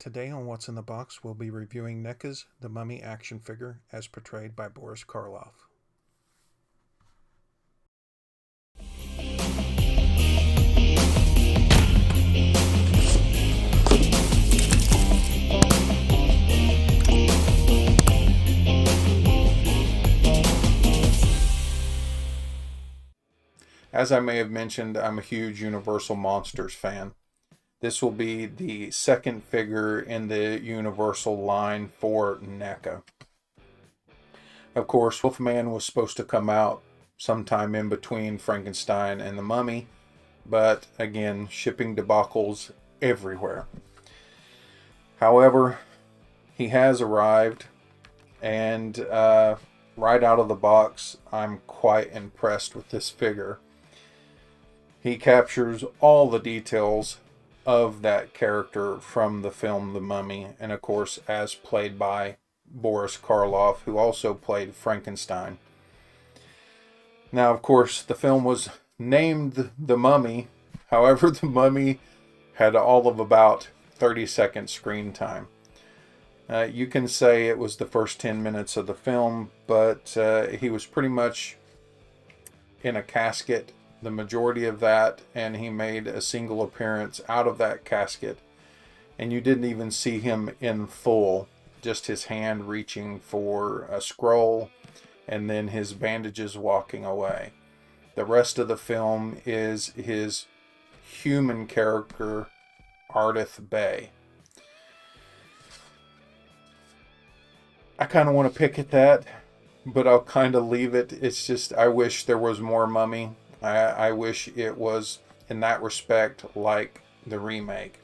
Today on What's in the Box, we'll be reviewing Necas The Mummy action figure as portrayed by Boris Karloffs. As I may have mentioned, I'm a huge Universal Monsters fan. This will be the second figure in the Universal line for Neca. Of course, Wolfman was supposed to come out sometime in between Frankenstein and the Mummy, but again, shipping debacles everywhere. However, he has arrived, and right out of the box, I'm quite impressed with this figure. He captures all the details of that character from the film The Mummy, and of course as played by Boris Karloff, who also played Frankenstein. Now, of course, the film was named The Mummy. However, The Mummy had all of about 30-second screen time. You can say it was the first 10 minutes of the film, but he was pretty much in a casket the majority of that, and he made a single appearance out of that casket, and you didn't even see him in full, just his hand reaching for a scroll and then his bandages walking away. The rest of the film is his human character, Ardith Bay. I kind of want to pick at that, but I'll kind of leave it. It's just, I wish there was more Mummy. I wish it was, in that respect, like the remake,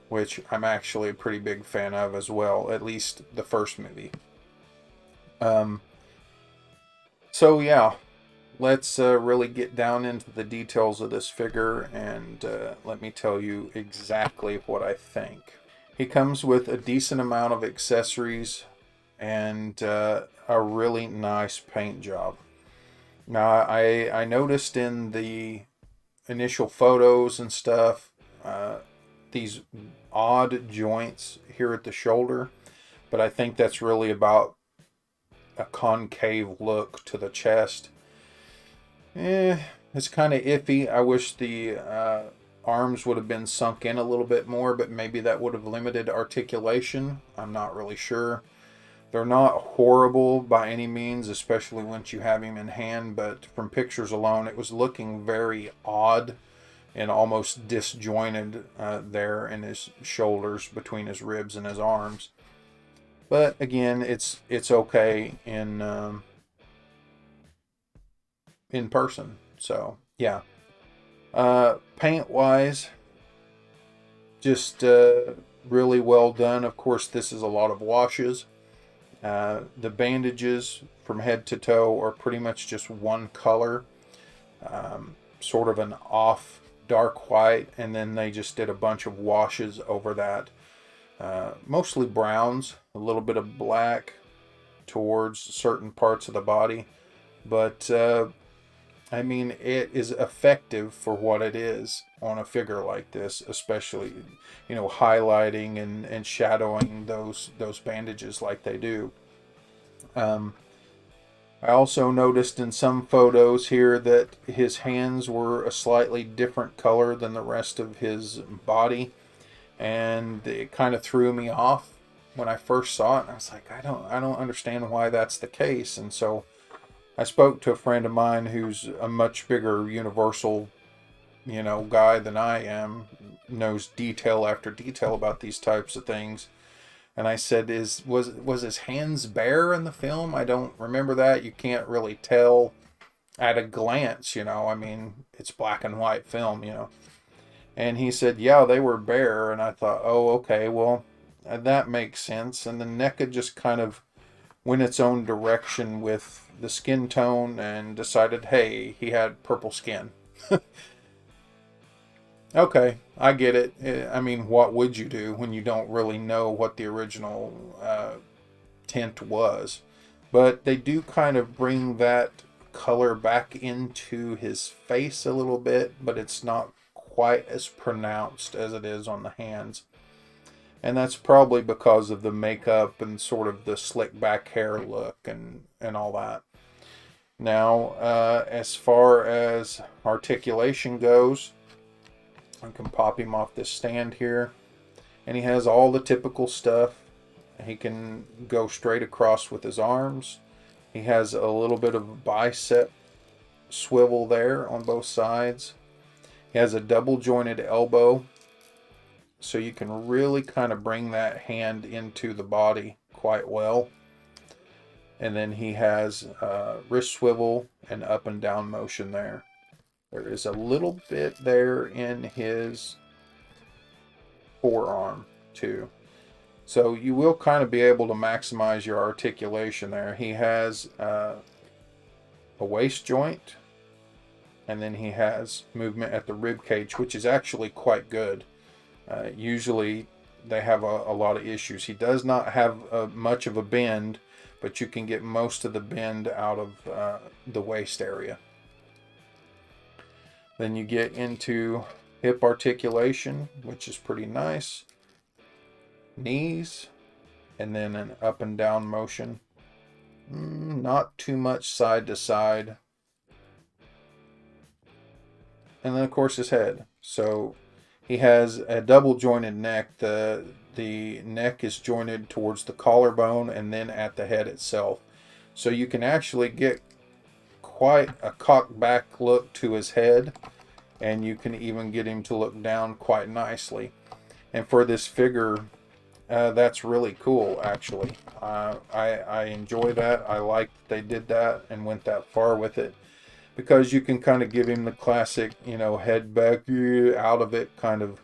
which I'm actually a pretty big fan of as well, at least the first movie. So yeah, let's really get down into the details of this figure, and let me tell you exactly what I think. He comes with a decent amount of accessories and a really nice paint job. Now, I noticed in the initial photos and stuff, these odd joints here at the shoulder, but I think that's really about a concave look to the chest. It's kind of iffy. I wish the arms would have been sunk in a little bit more, but maybe that would have limited articulation. I'm not really sure. They're not horrible by any means, especially once you have him in hand, but from pictures alone, it was looking very odd and almost disjointed there in his shoulders, between his ribs and his arms. But again, it's okay in person. So yeah, paint wise, just really well done. Of course, this is a lot of washes. The bandages from head to toe are pretty much just one color, sort of an off dark white, and then they just did a bunch of washes over that, mostly browns, a little bit of black towards certain parts of the body, but I mean, it is effective for what it is on a figure like this, especially, highlighting and shadowing those bandages like they do. I also noticed in some photos here that his hands were a slightly different color than the rest of his body, and it kind of threw me off when I first saw it. And I was like, I don't understand why that's the case. And so I spoke to a friend of mine who's a much bigger Universal, guy than I am, knows detail after detail about these types of things. And I said, was his hands bare in the film? I don't remember that. You can't really tell at a glance, I mean, it's black and white film, And he said, yeah, they were bare. And I thought, oh, okay, well, that makes sense. And the Neca just kind of went its own direction with the skin tone and decided, hey, he had purple skin. Okay, I get it. I mean, what would you do when you don't really know what the original tint was? But they do kind of bring that color back into his face a little bit, but it's not quite as pronounced as it is on the hands. And that's probably because of the makeup and sort of the slick back hair look and all that. Now, as far as articulation goes, I can pop him off this stand here. And he has all the typical stuff. He can go straight across with his arms. He has a little bit of bicep swivel there on both sides. He has a double jointed elbow, so you can really kind of bring that hand into the body quite well. And then he has wrist swivel and up and down motion there. There is a little bit there in his forearm too. So you will kind of be able to maximize your articulation there. He has a waist joint, and then he has movement at the rib cage, which is actually quite good. Usually they have a lot of issues. He does not have much of a bend, but you can get most of the bend out of the waist area. Then you get into hip articulation, which is pretty nice. Knees, and then an up and down motion. Not too much side to side. And then of course his head. So he has a double jointed neck. The neck is jointed towards the collarbone and then at the head itself. So you can actually get quite a cocked back look to his head, and you can even get him to look down quite nicely. And for this figure, that's really cool, actually. I enjoy that. I like that they did that and went that far with it, because you can kind of give him the classic, head back out of it kind of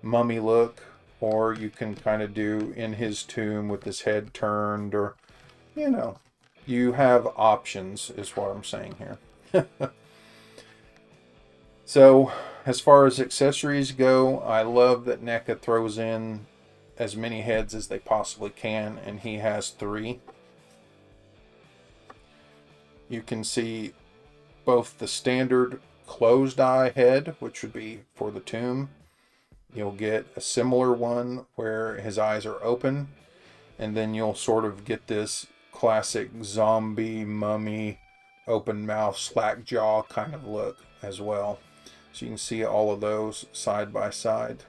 mummy look, or you can kind of do in his tomb with his head turned, or you have options is what I'm saying here. So as far as accessories go, I love that Neca throws in as many heads as they possibly can, and he has 3. You can see both the standard closed eye head, which would be for the tomb. You'll get a similar one where his eyes are open, and then you'll sort of get this classic zombie mummy open mouth slack jaw kind of look as well. So you can see all of those side by side.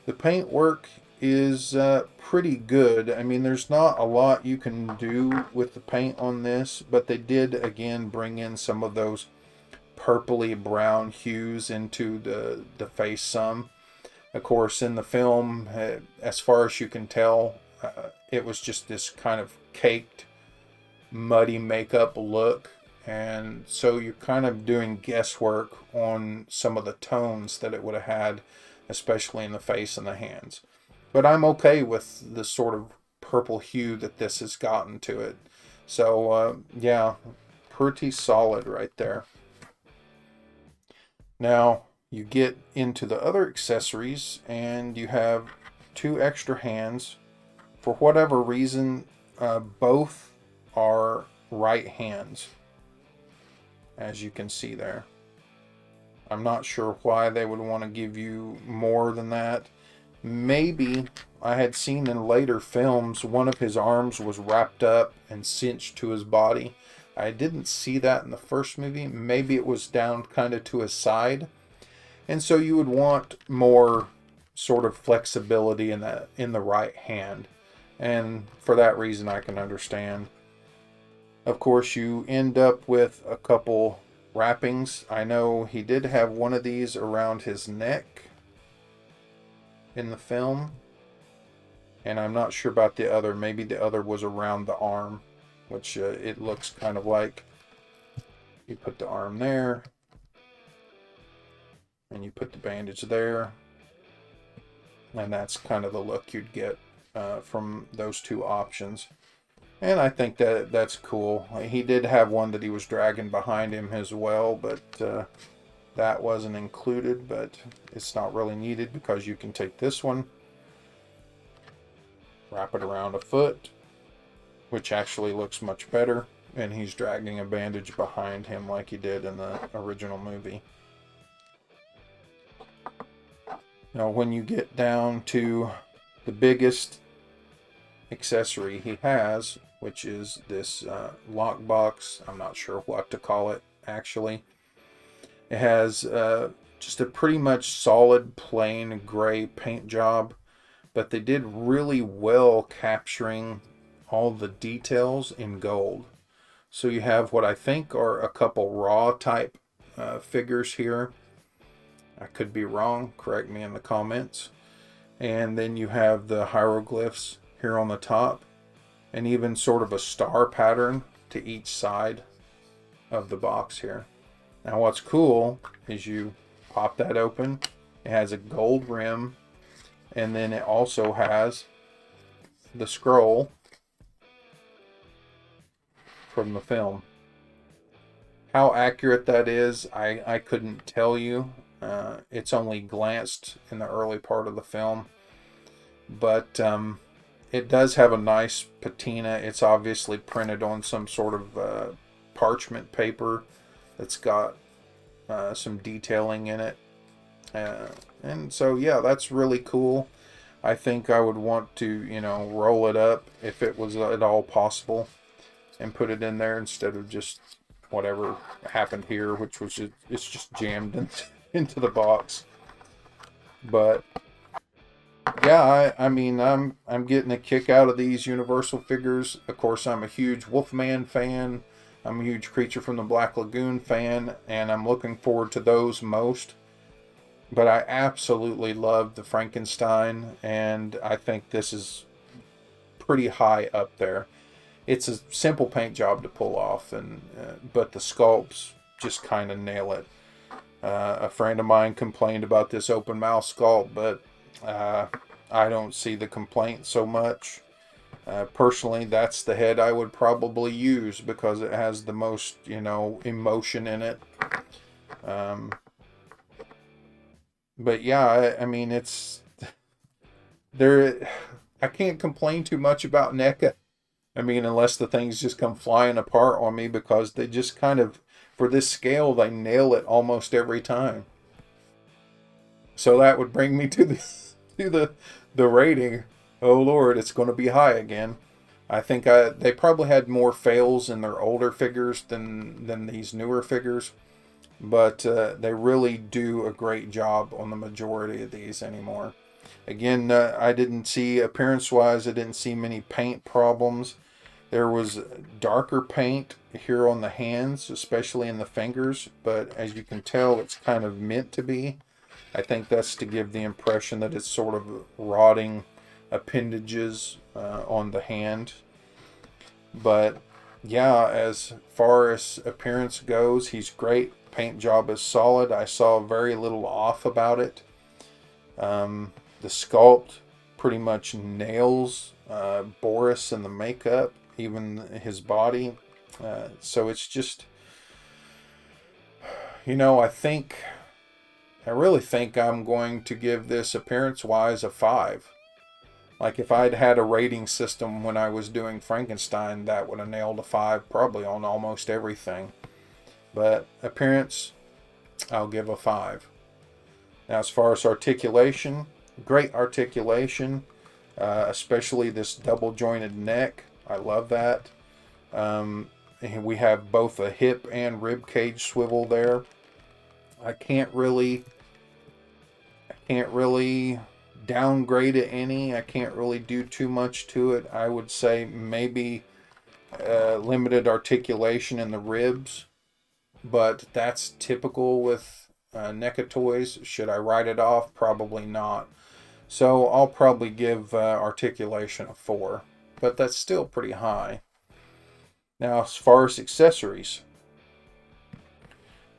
The paint work is pretty good. I mean, there's not a lot you can do with the paint on this, but they did again bring in some of those purpley brown hues into the face some. Of course, in the film, as far as you can tell, it was just this kind of caked, muddy makeup look. And so you're kind of doing guesswork on some of the tones that it would have had, especially in the face and the hands. But I'm okay with the sort of purple hue that this has gotten to it. So, yeah, pretty solid right there. Now, you get into the other accessories, and you have 2 extra hands. For whatever reason, both are right hands, as you can see there. I'm not sure why they would want to give you more than that. Maybe I had seen in later films one of his arms was wrapped up and cinched to his body. I didn't see that in the first movie. Maybe it was down kind of to his side. And so you would want more sort of flexibility in the right hand. And for that reason, I can understand. Of course, you end up with a couple wrappings. I know he did have one of these around his neck in the film, and I'm not sure about the other. Maybe the other was around the arm, which it looks kind of like. You put the arm there, and you put the bandage there, and that's kind of the look you'd get from those 2 options. And I think that that's cool. He did have one that he was dragging behind him as well, but that wasn't included, but it's not really needed because you can take this one, wrap it around a foot, which actually looks much better, and he's dragging a bandage behind him like he did in the original movie. Now, when you get down to the biggest accessory he has, which is this lockbox, I'm not sure what to call it actually. It has just a pretty much solid plain gray paint job, but they did really well capturing all the details in gold. So you have what I think are a couple raw type figures here. I could be wrong, correct me in the comments. And then you have the hieroglyphs here on the top, and even sort of a star pattern to each side of the box here. Now what's cool is you pop that open, it has a gold rim, and then it also has the scroll from the film. How accurate that is, I couldn't tell you. It's only glanced in the early part of the film, but it does have a nice patina. It's obviously printed on some sort of parchment paper that's got some detailing in it. And so, yeah, that's really cool. I think I would want to, roll it up if it was at all possible and put it in there instead of just whatever happened here, which was it's just jammed into the box. But yeah, I mean, I'm getting a kick out of these Universal figures. Of course, I'm a huge Wolfman fan. I'm a huge Creature from the Black Lagoon fan, and I'm looking forward to those most. But I absolutely love the Frankenstein, and I think this is pretty high up there. It's a simple paint job to pull off, but the sculpts just kind of nail it. A friend of mine complained about this open mouth sculpt, but I don't see the complaint so much. Personally, that's the head I would probably use because it has the most, emotion in it. But yeah, I mean, it's there. I can't complain too much about Neca. I mean, unless the things just come flying apart on me, because they just kind of, for this scale, they nail it almost every time. So that would bring me to the rating. Oh Lord, it's going to be high again. I think they probably had more fails in their older figures than these newer figures, but they really do a great job on the majority of these anymore. Again, I didn't see, appearance-wise, I didn't see many paint problems. There was darker paint here on the hands, especially in the fingers, but as you can tell, it's kind of meant to be. I think that's to give the impression that it's sort of rotting appendages on the hand. But yeah, as far as appearance goes, he's great. Paint job is solid. I saw very little off about it. The sculpt pretty much nails Boris and the makeup, even his body. So it's just, I really think I'm going to give this appearance-wise a 5. Like if I'd had a rating system when I was doing Frankenstein, that would have nailed a 5 probably on almost everything. But appearance, I'll give a 5. Now as far as articulation, great articulation, especially this double jointed neck. I love that. And we have both a hip and rib cage swivel there. I can't really downgrade it any. I can't really do too much to it. I would say maybe limited articulation in the ribs, but that's typical with NECA toys. Should I write it off? Probably not. So I'll probably give articulation a 4, but that's still pretty high. Now, as far as accessories,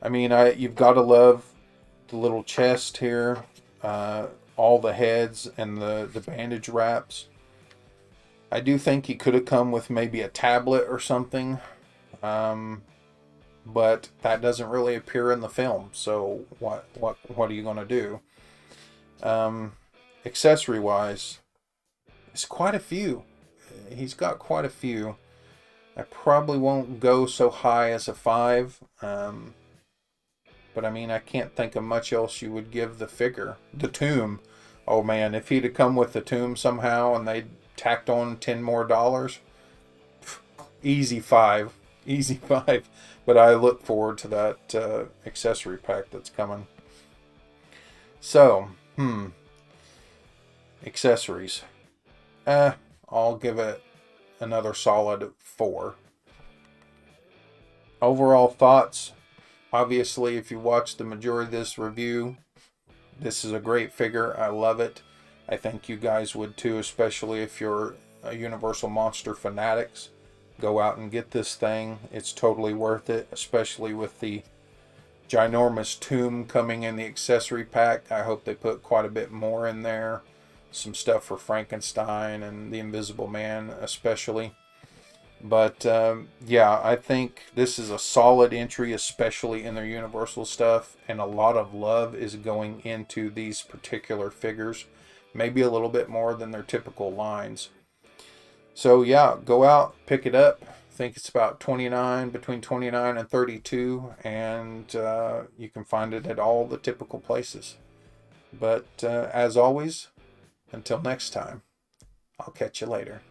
I mean, you've got to love the little chest here, all the heads and the bandage wraps. I do think he could have come with maybe a tablet or something, but that doesn't really appear in the film. So what are you going to do? Accessory wise, it's quite a few. He's got quite a few. I probably won't go so high as a 5, but but I mean, I can't think of much else you would give the figure. The tomb. Oh man, if he'd have come with the tomb somehow and they tacked on $10 more, easy five. Easy five. But I look forward to that accessory pack that's coming. So, accessories. I'll give it another solid 4. Overall thoughts. Obviously, if you watch the majority of this review, this is a great figure. I love it. I think you guys would too, especially if you're a Universal Monster fanatics. Go out and get this thing. It's totally worth it, especially with the ginormous tomb coming in the accessory pack. I hope they put quite a bit more in there. Some stuff for Frankenstein and the Invisible Man especially. But yeah, I think this is a solid entry, especially in their Universal stuff. And a lot of love is going into these particular figures. Maybe a little bit more than their typical lines. So yeah, go out, pick it up. I think it's about between 29 and 32, and you can find it at all the typical places. But as always, until next time, I'll catch you later.